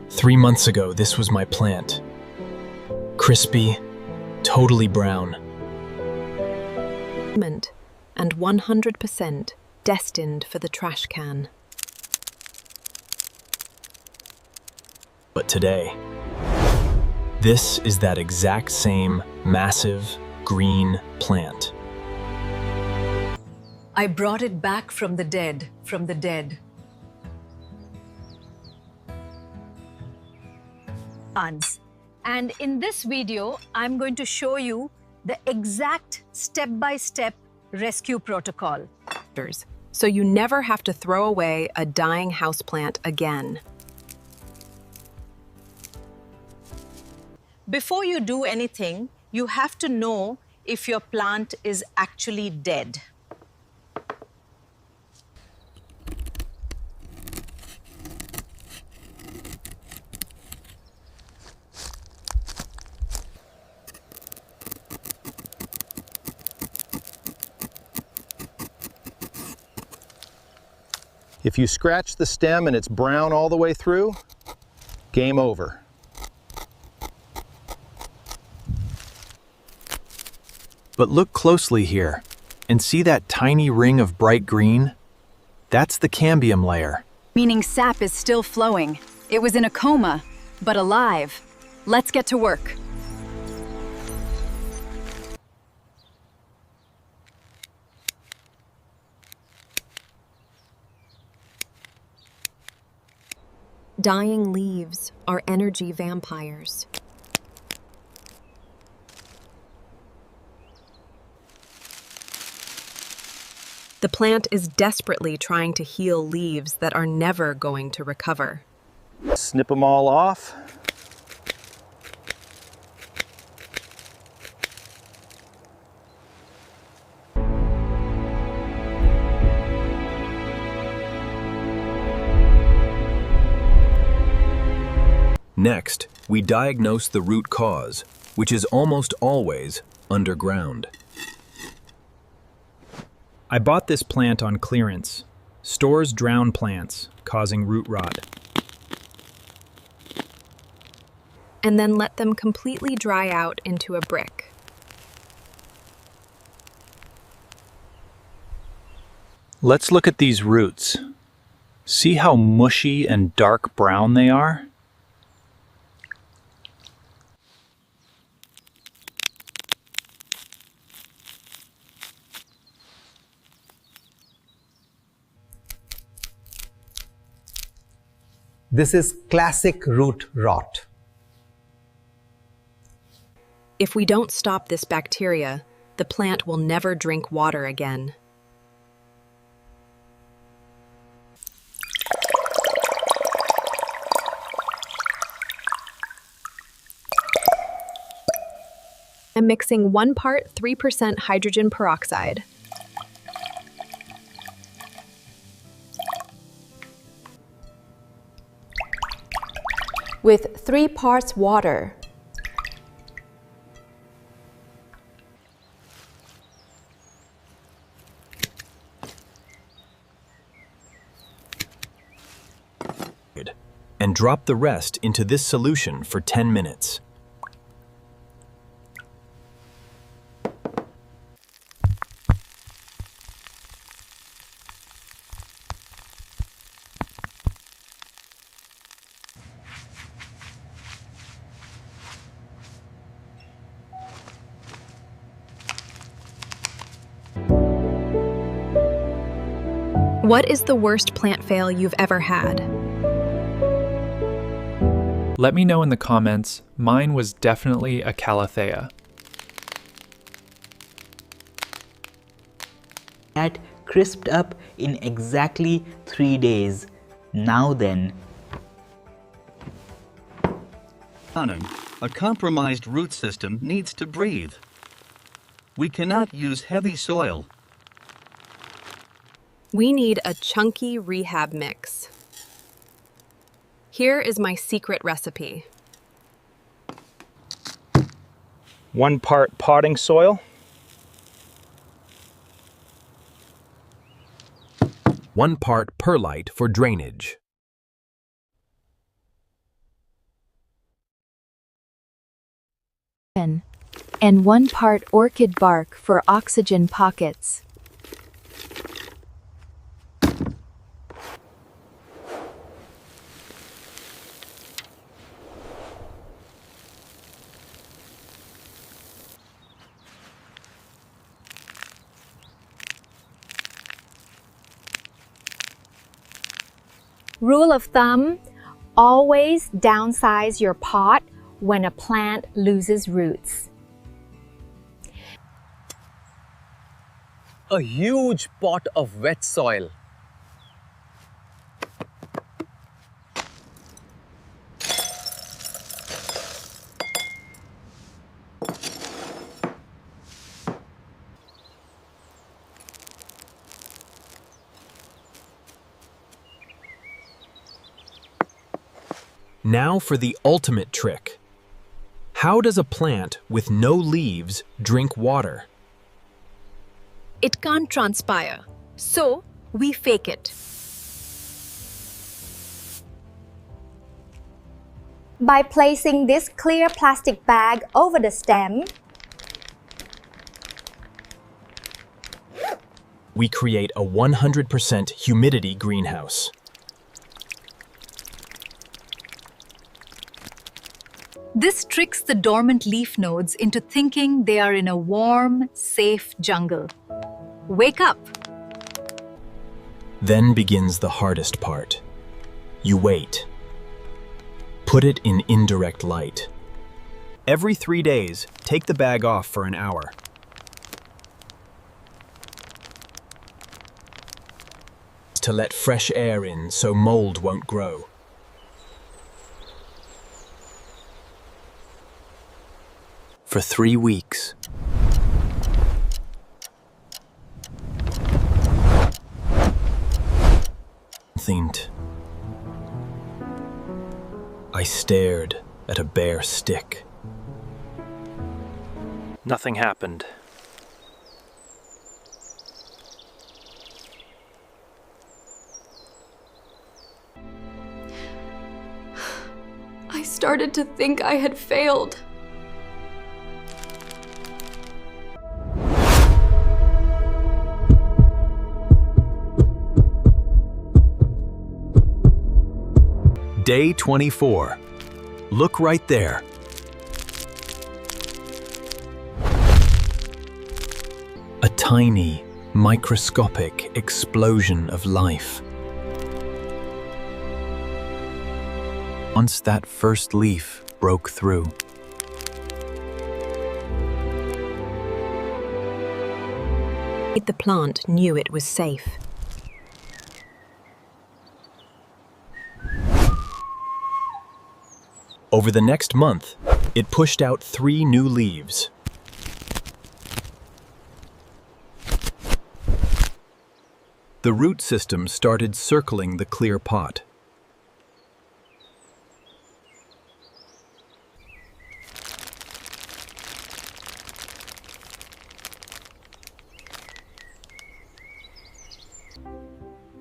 3 months ago, this was my plant. Crispy, totally brown. And 100% destined for the trash can. But today, this is that exact same massive green plant. I brought it back from the dead. And in this video, I'm going to show you the exact step-by-step rescue protocol. So you never have to throw away a dying houseplant again. Before you do anything, you have to know if your plant is actually dead. If you scratch the stem and it's brown all the way through, game over. But look closely here and see that tiny ring of bright green? That's the cambium layer. Meaning sap is still flowing. It was in a coma, but alive. Let's get to work. Dying leaves are energy vampires. The plant is desperately trying to heal leaves that are never going to recover. Snip them all off. Next, we diagnose the root cause, which is almost always underground. I bought this plant on clearance. Stores drown plants, causing root rot. And then let them completely dry out into a brick. Let's look at these roots. See how mushy and dark brown they are? This is classic root rot. If we don't stop this bacteria, the plant will never drink water again. I'm mixing 1 part 3% hydrogen peroxide. With 3 parts water. And drop the rest into this solution for 10 minutes. What is the worst plant fail you've ever had? Let me know in the comments. Mine was definitely a Calathea. That crisped up in exactly 3 days. Now then. A compromised root system needs to breathe. We cannot use heavy soil. We need a chunky rehab mix. Here is my secret recipe. 1 part potting soil. 1 part perlite for drainage. and 1 part orchid bark for oxygen pockets. Rule of thumb, always downsize your pot when a plant loses roots. A huge pot of wet soil. Now for the ultimate trick. How does a plant with no leaves drink water? It can't transpire, so we fake it. By placing this clear plastic bag over the stem, We create a 100% humidity greenhouse. This tricks the dormant leaf nodes into thinking they are in a warm, safe jungle. Wake up! Then begins the hardest part. You wait. Put it in indirect light. Every 3 days, take the bag off for an hour. To let fresh air in so mold won't grow. For 3 weeks. I stared at a bare stick. Nothing happened. I started to think I had failed. Day 24. Look right there. A tiny, microscopic explosion of life. Once that first leaf broke through. The plant knew it was safe. Over the next month, it pushed out 3 new leaves. The root system started circling the clear pot.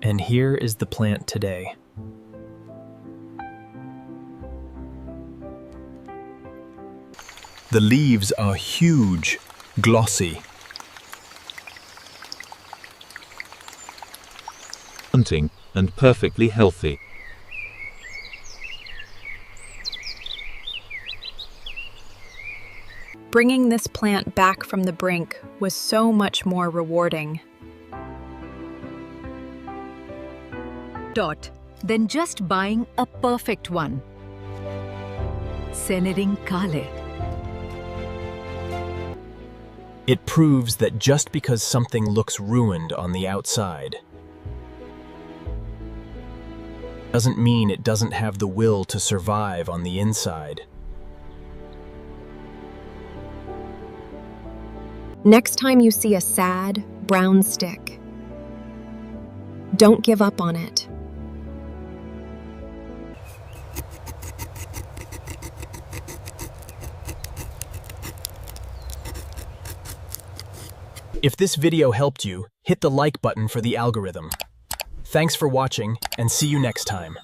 And here is the plant today. The leaves are huge, glossy. Hunting and perfectly healthy. Bringing this plant back from the brink was so much more rewarding. Than just buying a perfect one. Senering Kale. It proves that just because something looks ruined on the outside doesn't mean it doesn't have the will to survive on the inside. Next time you see a sad, brown stick, don't give up on it. If this video helped you, hit the like button for the algorithm. Thanks for watching, and see you next time.